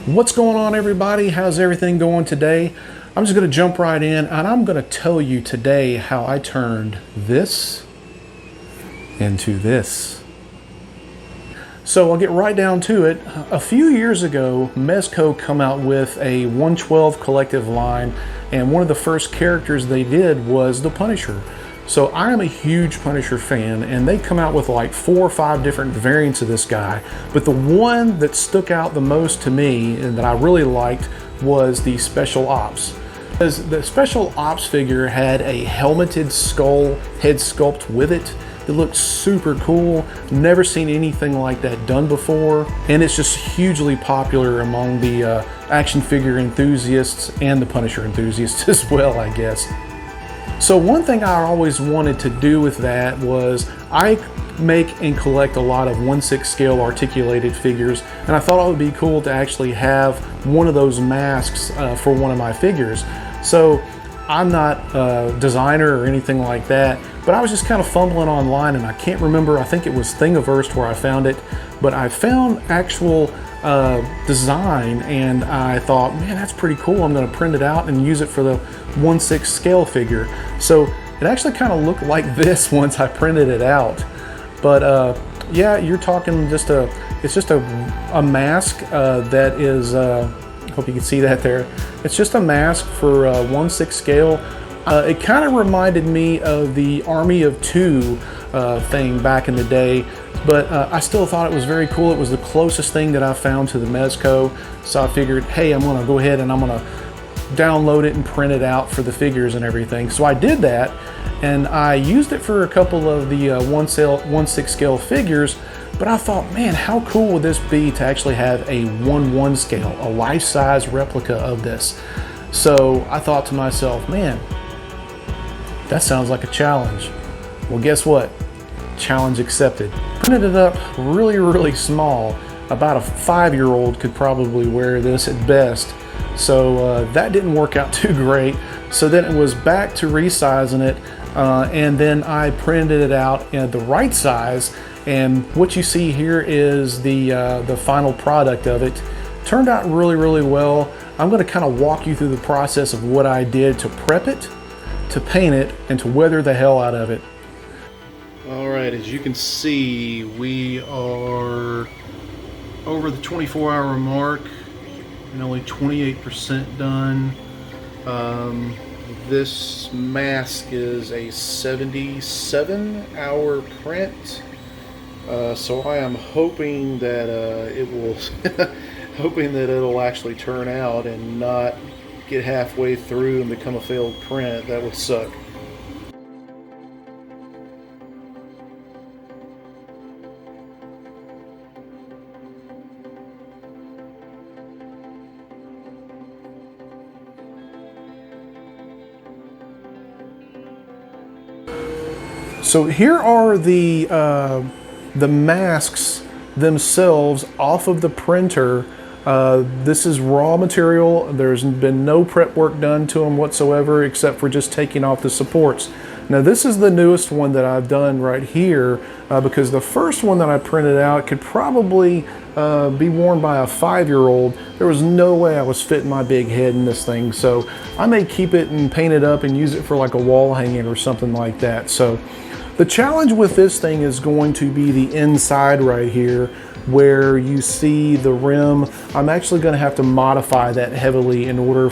What's going on, everybody? How's everything going today? I'm just going to jump right in and I'm going to tell you today how I turned this into this. So I'll get right down to it. A few years ago, Mezco come out with a 112 collective line, and one of the first characters they did was the Punisher. So I am a huge Punisher fan, and they come out with like 4 or 5 different variants of this guy. But the one that stuck out the most to me and that I really liked was the Special Ops. Because the Special Ops figure had a helmeted skull head sculpt with it. It looked super cool. Never seen anything like that done before. And it's just hugely popular among the action figure enthusiasts and the Punisher enthusiasts as well, I guess. So one thing I always wanted to do with that was I make and collect a lot of 1/6 scale articulated figures, and I thought it would be cool to actually have one of those masks for one of my figures. So I'm not a designer or anything like that, but I was just kind of fumbling online, and I can't remember, I think it was Thingiverse where I found it, but I found actual design, and I thought, man, that's pretty cool. I'm going to print it out and use it for the 1/6 scale figure. So it actually kind of looked like this once I printed it out. But yeah, you're talking just it's just a mask that is, hope you can see that there. It's just a mask for 1/6 scale. It kind of reminded me of the Army of Two thing back in the day, but I still thought it was very cool. It was the closest thing that I found to the Mezco, so I figured, hey, I'm going to go ahead and I'm going to download it and print it out for the figures and everything. So I did that, and I used it for a couple of the 1/6 scale figures, but I thought, man, how cool would this be to actually have a 1/1 scale, a life-size replica of this? So I thought to myself, man, that sounds like a challenge. Well, guess what? Challenge accepted. Printed it up really small. About a 5-year-old could probably wear this at best. So that didn't work out too great. So then it was back to resizing it, and then I printed it out in the right size. And what you see here is the final product of it. Turned out really well. I'm going to kind of walk you through the process of what I did to prep it, to paint it, and to weather the hell out of it. Alright, as you can see, we are over the 24-hour mark and only 28% done. This mask is a 77-hour print, so I am hoping that it will hoping that it'll actually turn out and not get halfway through and become a failed print. That would suck. So here are the masks themselves off of the printer. This is raw material. There's been no prep work done to them whatsoever except for just taking off the supports. Now this is the newest one that I've done right here because the first one that I printed out could probably be worn by a 5-year-old. There was no way I was fitting my big head in this thing, so I may keep it and paint it up and use it for like a wall hanging or something like that. So the challenge with this thing is going to be the inside right here where you see the rim. I'm actually going to have to modify that heavily in order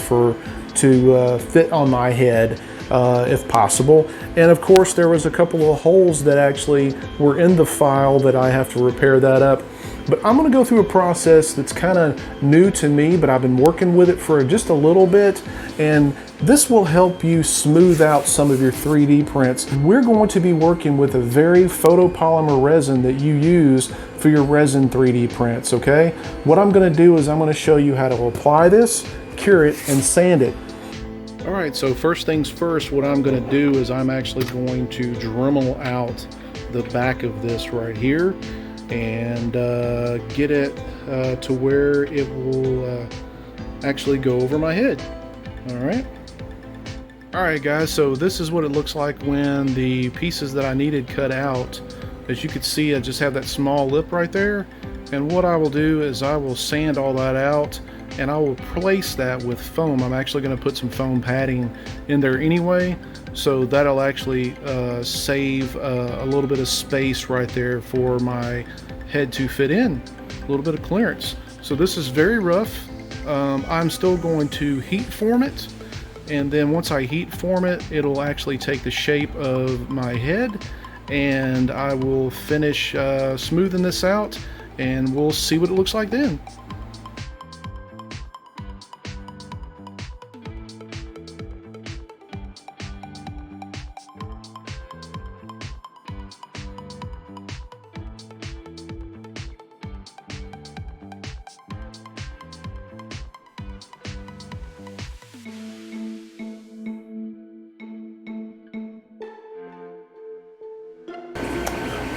to fit on my head if possible. And of course there was a couple of holes that actually were in the file that I have to repair that up. But I'm going to go through a process that's kind of new to me, but I've been working with it for just a little bit, and this will help you smooth out some of your 3D prints. We're going to be working with a very photopolymer resin that you use for your resin 3D prints, okay? What I'm going to do is I'm going to show you how to apply this, cure it, and sand it. All right, so first things first, what I'm going to do is I'm actually going to Dremel out the back of this right here and get it to where it will actually go over my head. All right guys, so this is what it looks like when the pieces that I needed cut out. As you can see, I just have that small lip right there. And what I will do is I will sand all that out, and I will replace that with foam. I'm actually going to put some foam padding in there anyway, so that'll actually save a little bit of space right there for my head to fit in, a little bit of clearance. So this is very rough. I'm still going to heat form it, and then once I heat form it, it'll actually take the shape of my head, and I will finish smoothing this out, and we'll see what it looks like then.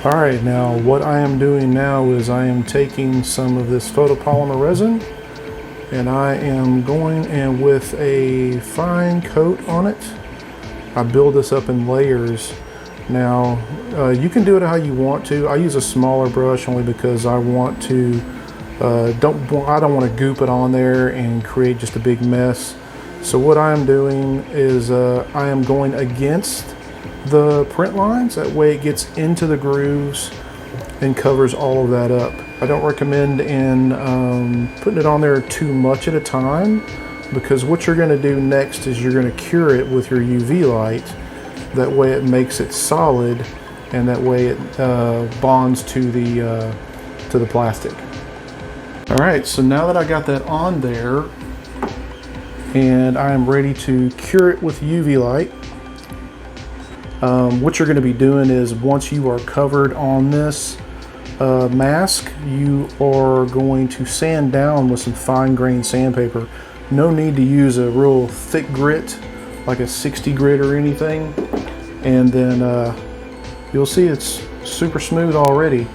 Alright, now what I am doing now is I am taking some of this photopolymer resin, and I am going in with a fine coat on it. I build this up in layers. Now you can do it how you want to. I use a smaller brush only because I want to I don't want to goop it on there and create just a big mess. So what I am doing is I am going against the print lines. That way it gets into the grooves and covers all of that up. I don't recommend putting it on there too much at a time, because what you're going to do next is you're going to cure it with your UV light. That way it makes it solid, and that way it bonds to the plastic. Alright, so now that I got that on there and I am ready to cure it with UV light, what you're going to be doing is, once you are covered on this mask, you are going to sand down with some fine grained sandpaper. No need to use a real thick grit like a 60 grit or anything, and then you'll see it's super smooth already.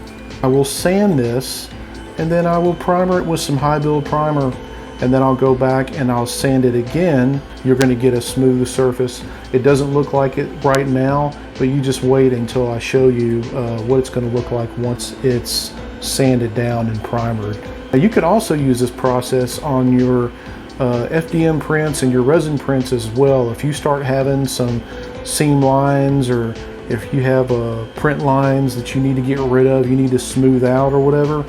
I will sand this, and then I will primer it with some high build primer, and then I'll go back and I'll sand it again. You're going to get a smooth surface. It doesn't look like it right now, but you just wait until I show you what it's going to look like once it's sanded down and primered. Now, you could also use this process on your FDM prints and your resin prints as well. If you start having some seam lines, or if you have print lines that you need to get rid of, you need to smooth out or whatever,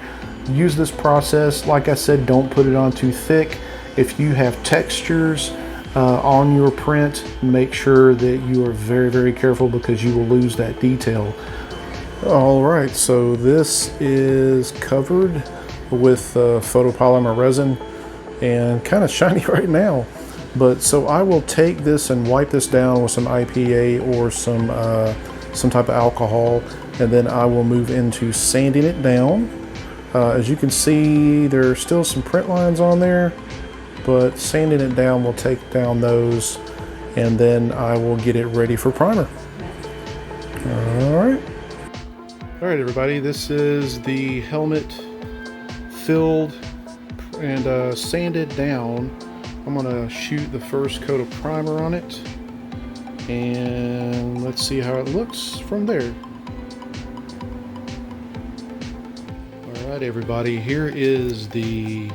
use this process. Like I said, don't put it on too thick. If you have textures on your print, make sure that you are very, very careful, because you will lose that detail. All right, so this is covered with photopolymer resin and kind of shiny right now. But so I will take this and wipe this down with some IPA or some type of alcohol, and then I will move into sanding it down. As you can see, there's still some print lines on there, but sanding it down will take down those, and then I will get it ready for primer. Alright, everybody, this is the helmet filled and sanded down. I'm going to shoot the first coat of primer on it, and let's see how it looks from there. Alright, everybody, here is the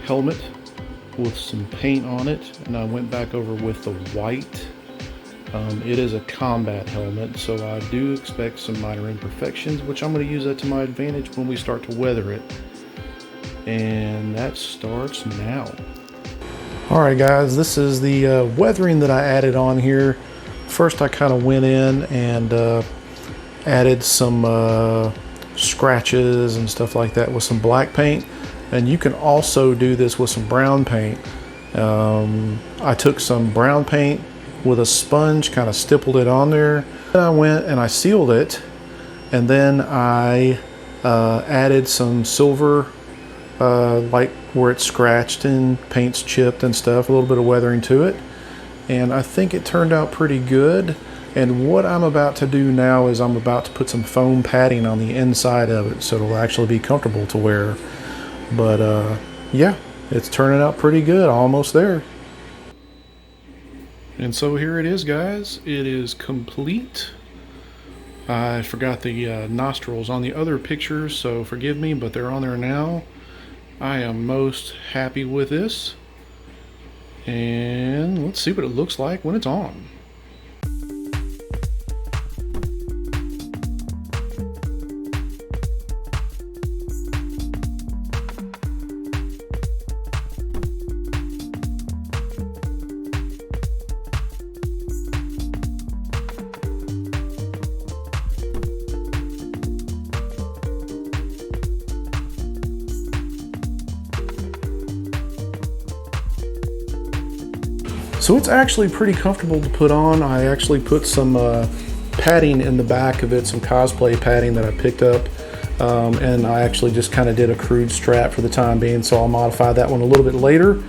helmet with some paint on it, and I went back over with the white. It is a combat helmet, so I do expect some minor imperfections, which I'm going to use that to my advantage when we start to weather it. And that starts now. Alright guys, this is the weathering that I added on here. First I kind of went in and added some scratches and stuff like that with some black paint, and you can also do this with some brown paint. I took some brown paint with a sponge, kind of stippled it on there. Then I went and I sealed it, and then I added some silver, like where it's scratched and paint's chipped and stuff, a little bit of weathering to it, and I think it turned out pretty good. And what I'm about to do now is I'm about to put some foam padding on the inside of it, so it'll actually be comfortable to wear. But yeah, it's turning out pretty good, almost there. And so here it is, guys. It is complete. I forgot the nostrils on the other pictures, so forgive me, but they're on there now. I am most happy with this. And let's see what it looks like when it's on. So it's actually pretty comfortable to put on. I actually put some padding in the back of it, some cosplay padding that I picked up. And I actually just kind of did a crude strap for the time being, so I'll modify that one a little bit later.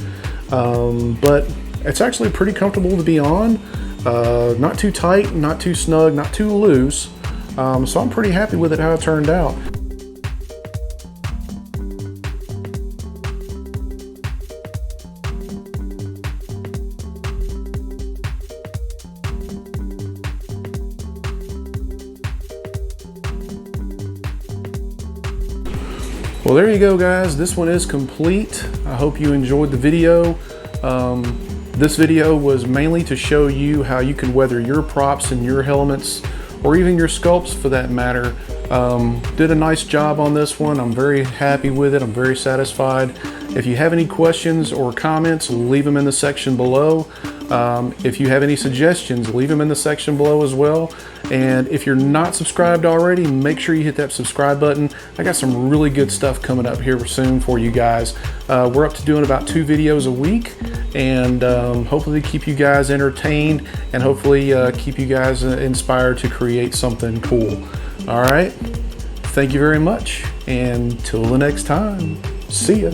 But it's actually pretty comfortable to be on. Not too tight, not too snug, not too loose. So I'm pretty happy with it, how it turned out. Well, there you go, guys. This one is complete. I hope you enjoyed the video. This video was mainly to show you how you can weather your props and your elements, or even your sculpts for that matter. Did a nice job on this one. I'm very happy with it. I'm very satisfied. If you have any questions or comments, leave them in the section below. If you have any suggestions, leave them in the section below as well. And if you're not subscribed already, make sure you hit that subscribe button. I got some really good stuff coming up here soon for you guys. We're up to doing about 2 videos a week, and hopefully keep you guys entertained, and hopefully keep you guys inspired to create something cool. All right, thank you very much, and till the next time, see ya.